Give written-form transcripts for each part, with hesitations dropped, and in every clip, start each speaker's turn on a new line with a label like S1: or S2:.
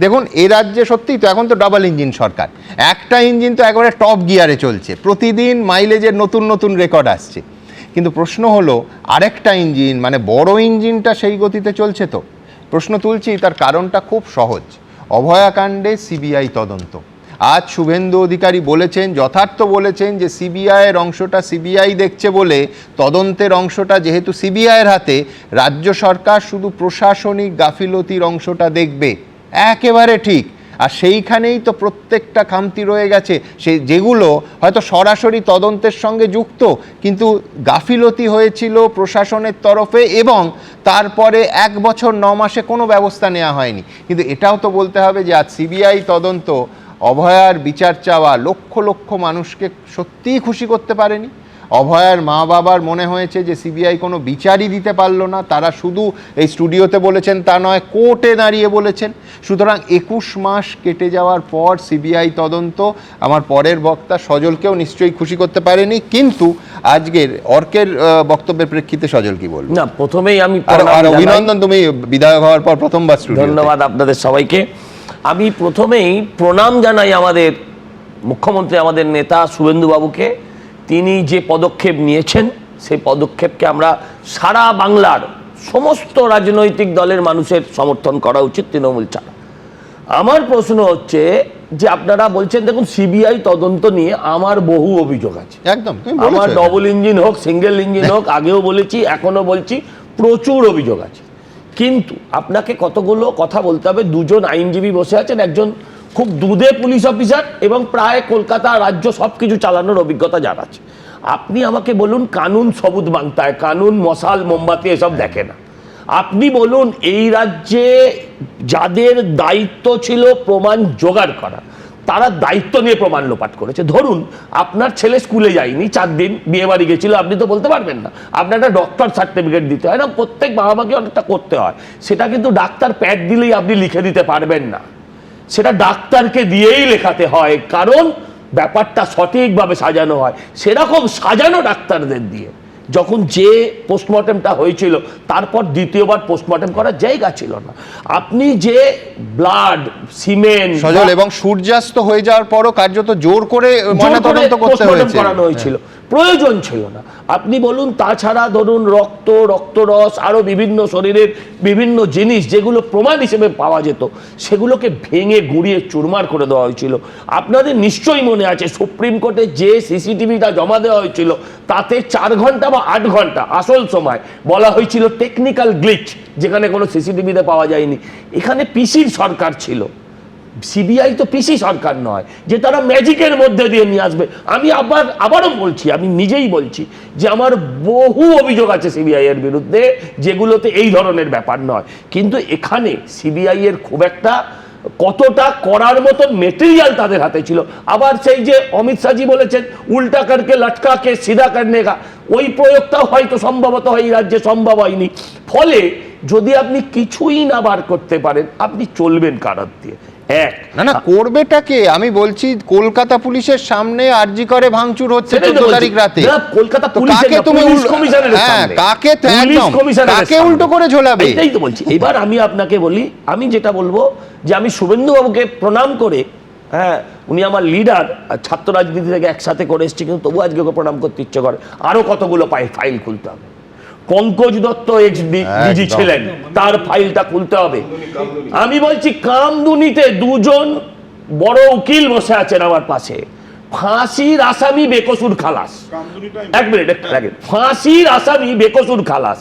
S1: দেখুন এ রাজ্যে সত্যিই তো এখন তো ডাবল ইঞ্জিন সরকার, একটা ইঞ্জিন তো একেবারে টপ গিয়ারে চলছে, প্রতিদিন মাইলেজের নতুন নতুন রেকর্ড আসছে, কিন্তু প্রশ্ন হলো আরেকটা ইঞ্জিন মানে বড় ইঞ্জিনটা সেই গতিতে চলছে তো? প্রশ্ন তুলছি, তার কারণটা খুব সহজ, অভয়াকাণ্ডে সিবিআই তদন্ত। আজ শুভেন্দু অধিকারী বলেছেন, যথার্থ বলেছেন, যে সিবিআইয়ের অংশটা সিবিআই দেখছে বলে তদন্তের অংশটা যেহেতু সিবিআইয়ের হাতে, রাজ্য সরকার শুধু প্রশাসনিক গাফিলতির অংশটা দেখবে। একেবারে ঠিক। আর সেইখানেই তো প্রত্যেকটা খামতি রয়ে গেছে, সে যেগুলো হয়তো সরাসরি তদন্তের সঙ্গে যুক্ত কিন্তু গাফিলতি হয়েছিল প্রশাসনের তরফে, এবং তারপরে 1 বছর 9 মাসে কোনো ব্যবস্থা নেওয়া হয়নি। কিন্তু এটাও তো বলতে হবে যে আজ সিবিআই তদন্ত অভয়ার বিচার চাওয়া লক্ষ লক্ষ মানুষকে সত্যিই খুশি করতে পারেনি। অভয়ার মা বাবার মনে হয়েছে যে সিবিআই কোনো বিচারই দিতে পারলো না, তারা শুধু এই স্টুডিওতে বলেছেন তা নয়, কোর্টে দাঁড়িয়ে বলেছেন। সুতরাং 21 মাস কেটে যাওয়ার পর সিবিআই তদন্ত আমার পরের বক্তা সজলকেও নিশ্চয়ই খুশি করতে পারেনি, কিন্তু আজকের অর্কের বক্তব্যের প্রেক্ষিতে সজল কি বলবো?
S2: না, প্রথমেই আমি
S1: অভিনন্দন, তুমি বিধায়ক হওয়ার পর প্রথমবার স্টুডিও।
S2: ধন্যবাদ আপনাদের সবাইকে। আমি প্রথমেই প্রণাম জানাই আমাদের মুখ্যমন্ত্রী, আমাদের নেতা শুভেন্দুবাবুকে। তিনি যে পদক্ষেপ নিয়েছেন সেই পদক্ষেপকে আমরা সারা বাংলার সমস্ত রাজনৈতিক দলের মানুষের সমর্থন করা উচিত, তৃণমূল ছাড়া। আমার প্রশ্ন হচ্ছে যে আপনারা বলছেন, দেখুন সিবিআই তদন্ত নিয়ে আমার বহু অভিযোগ আছে।
S1: একদম,
S2: আমার ডবল ইঞ্জিন হোক সিঙ্গেল ইঞ্জিন হোক, আগেও বলেছি এখনো বলছি, প্রচুর অভিযোগ আছে। কিন্তু আপনাকে কতগুলো কথা বলতে হবে। দুজন আইনজীবী বসে আছেন, একজন খুব দুধে পুলিশ অফিসার এবং প্রায় কলকাতা রাজ্য সব কিছু চালানোর অভিজ্ঞতা যার আছে। আপনি আমাকে বলুন, কানুন সবুজ মাংতা হয়, কানুন মশাল মোমবাতি এসব দেখে না। আপনি বলুন, এই রাজ্যে যাদের দায়িত্ব ছিল প্রমাণ জোগাড় করা, তারা দায়িত্ব নিয়ে প্রমাণ লোপাট করেছে। ধরুন আপনার ছেলে স্কুলে যায়নি, 4 দিন বিয়ে বাড়ি গেছিল, আপনি তো বলতে পারবেন না, আপনার একটা ডক্টর সার্টিফিকেট দিতে হয় না, প্রত্যেক বাবা মাকে অনেকটা করতে হয়। সেটা কিন্তু ডাক্তার প্যাড দিলেই আপনি লিখে দিতে পারবেন না, সেটা ডাক্তারকে দিয়েই লেখাতে হয়, কারণ ব্যাপারটা সঠিকভাবে সাজানো হয়। সেরকম সাজানো ডাক্তারদের দিয়ে যখন যে পোস্টমর্টেমটা হয়েছিল, তারপর দ্বিতীয়বার পোস্টমর্টেম করার জায়গা ছিল না। আপনি যে ব্লাড সিমেন্ট
S1: সজল এবং সূর্যাস্ত হয়ে যাওয়ার পরও কার্যত জোর করে ময়নাতদন্ত করতে হয়েছে,
S2: করানো হয়েছিল, প্রয়োজন ছিল না। আপনি বলুন, তাছাড়া ধরুন রক্ত, রক্তরস, আরো বিভিন্ন শরীরের বিভিন্ন জিনিস যেগুলো প্রমাণ হিসেবে পাওয়া যেত, সেগুলোকে ভেঙে গুঁড়িয়ে চুরমার করে দেওয়া হয়েছিল। আপনাদের নিশ্চয়ই মনে আছে সুপ্রিম কোর্টে যে সিসিটিভিটা জমা দেওয়া হয়েছিল, তাতে 4 ঘন্টা বা 8 ঘন্টা আসল সময় বলা হয়েছিল টেকনিক্যাল গ্লিচ, যেখানে কোনো সিসিটিভিতে পাওয়া যায়নি। এখানে পিসির সরকার ছিল, সিবিআই তো পিসি সরকার নয় যে তারা ম্যাজিকের মধ্যে দিয়ে নিয়ে আসবে। আমি আবারও বলছি, আমি নিজেই বলছি যে আমার বহু অভিযোগ আছে সিবিআই এর বিরুদ্ধে, যেগুলোতে এই ধরনের ব্যাপার নয়। কিন্তু এখানে সিবিআই এর খুব একটা কতটা করার মতো মেটেরিয়াল তাদের হাতে ছিল। আবার সেই যে অমিত শাহজি বলেছেন, উল্টা করকে লটকা কে সিধা করনে কা, ওই প্রয়োগটাও হয়তো সম্ভবত এই রাজ্যে সম্ভব হয়নি। ফলে যদি আপনি কিছুই না বার করতে পারেন, আপনি চলবেন কারার দিয়ে।
S1: না করবেটাকে আমি বলছি, কলকাতা পুলিশের সামনে আরজি করে ভাঙচুর হচ্ছে 14 তারিখ রাতে,
S2: কলকাতা পুলিশের পুলিশ কমিশনারের সামনে,
S1: কাকে কাকে উল্টো করে ঝোলাবে?
S2: এটাই তো বলছি। এবার আমি আপনাকে বলি, আমি যেটা বলবো যে আমি শুভেন্দু বাবুকে প্রণাম করে, হ্যাঁ উনি আমার লিডার, ছাত্র রাজনীতি থেকে একসাথে করে এসেছি, কিন্তু তবু আজকে ওকে প্রণাম করতে ইচ্ছে করে। আরো কতগুলো ফাইল খুলতে হবে। পঙ্কজ দত্ত এক্স-ডিজি ছিলেন, তার ফাইলটা খুলতে হবে। আমি বলছি কামদুনিতে 2 জন বড় উকিল বসে আছেন আমার পাশে, ফাঁসির আসামি বেকসুর খালাস। 1 মিনিট ফাঁসির আসামি বেকসুর খালাস।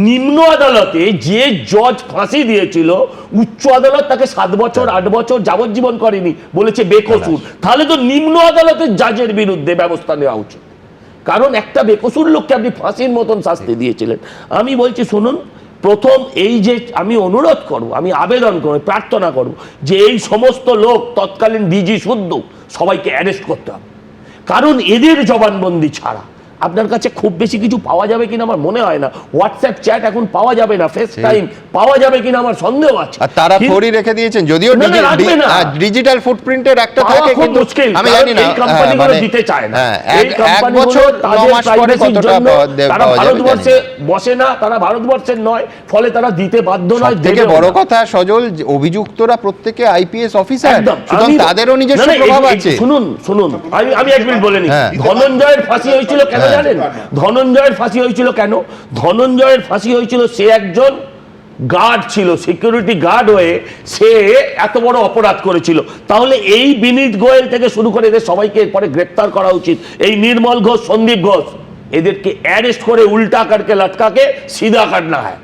S2: নিম্ন আদালতে যে জজ ফাঁসি দিয়েছিল, উচ্চ আদালত তাকে 7 বছর 8 বছর যাবজ্জীবন করেনি, বলেছে বেকসুর। তাহলে তো নিম্ন আদালতের জাজের বিরুদ্ধে ব্যবস্থা নেওয়া উচিত, কারণ একটা বেকসুর লোককে আপনি ফাঁসির মতন শাস্তি দিয়েছিলেন। আমি বলছি শুনুন, প্রথম এই যে আমি অনুরোধ করব, আমি আবেদন করব, প্রার্থনা করব যে এই সমস্ত লোক তৎকালীন ডিজি শুদ্ধ সবাইকে অ্যারেস্ট করতে হবে, কারণ এদের জবানবন্দি ছাড়া আপনার কাছে খুব বেশি কিছু পাওয়া যাবে কিনা আমার মনে হয় না। হোয়াটসঅ্যাপ চ্যাট এখন পাওয়া যাবে না, ফেস টাইম পাওয়া যাবে কিনা আমার সন্দেহ আছে।
S1: আর তারা ফোরই রেখে দিয়েছেন, যদিও ডিজিটাল ফুটপ্রিন্টের একটা থাকে, কিন্তু আমি জানি না
S2: কোম্পানিগুলো দিতে চায় না। এই
S1: এক বছর 9 মাস পরে কতটা
S2: তারা ভারতবর্ষে বসে না, তারা ভারতবর্ষের নয়, ফলে তারা দিতে বাধ্য নয়।
S1: থেকে বড় কথা সজল, অভিযুক্তরা প্রত্যেকে আইপিএস অফিসার, সুতরাং তাদেরও নিজস্ব প্রভাব আছে।
S2: শুনুন আমি এক মিনিট বলে নিই। ধনঞ্জয়ের ফাঁসি হয়েছিল কেন জানেন? ধনঞ্জয়ের ফাঁসি হয়েছিল কেন? ধনঞ্জয়ের ফাঁসি হয়েছিল, সে একজন গার্ড ছিল, সিকিউরিটি গার্ড হয়ে সে এত বড় অপরাধ করেছিল। তাহলে এই বিনীত গোয়েল থেকে শুরু করে এদের সবাইকে এরপরে গ্রেপ্তার করা উচিত। এই নির্মল ঘোষ, সন্দীপ ঘোষ, এদেরকে অ্যারেস্ট করে উল্টা কাটকে লটকাকে সিধা কাটনা হয়,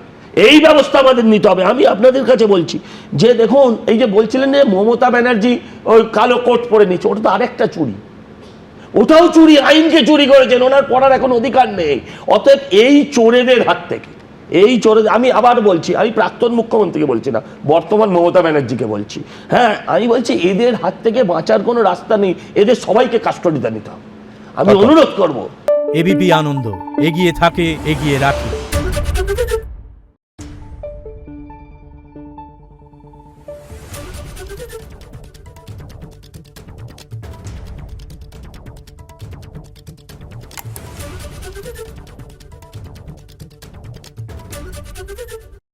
S2: এই ব্যবস্থা আমাদের নিতে হবে। আমি আপনাদের কাছে বলছি যে দেখুন, এই যে বলছিলেন যে মমতা ব্যানার্জি ওই কালো কোট পরে নিচ্ছে, ওটা তো আরেকটা চুরি, ওটাও চুরি, আইনকে চুরি করেছেন, ওনার পড়ার এখন অধিকার নেই। অতএব এই চোরেদের হাত থেকে, এই চোরেদের, আমি আবার বলছি, আমি প্রাক্তন মুখ্যমন্ত্রীকে বলছি না, বর্তমান মমতা ব্যানার্জিকে বলছি, হ্যাঁ আমি বলছি এদের হাত থেকে বাঁচার কোনো রাস্তা নেই, এদের সবাইকে কাস্টডিতে নিতে হবে। আমি অনুরোধ করব।
S3: এবিপি আনন্দ, এগিয়ে থাকে, এগিয়ে রাখে।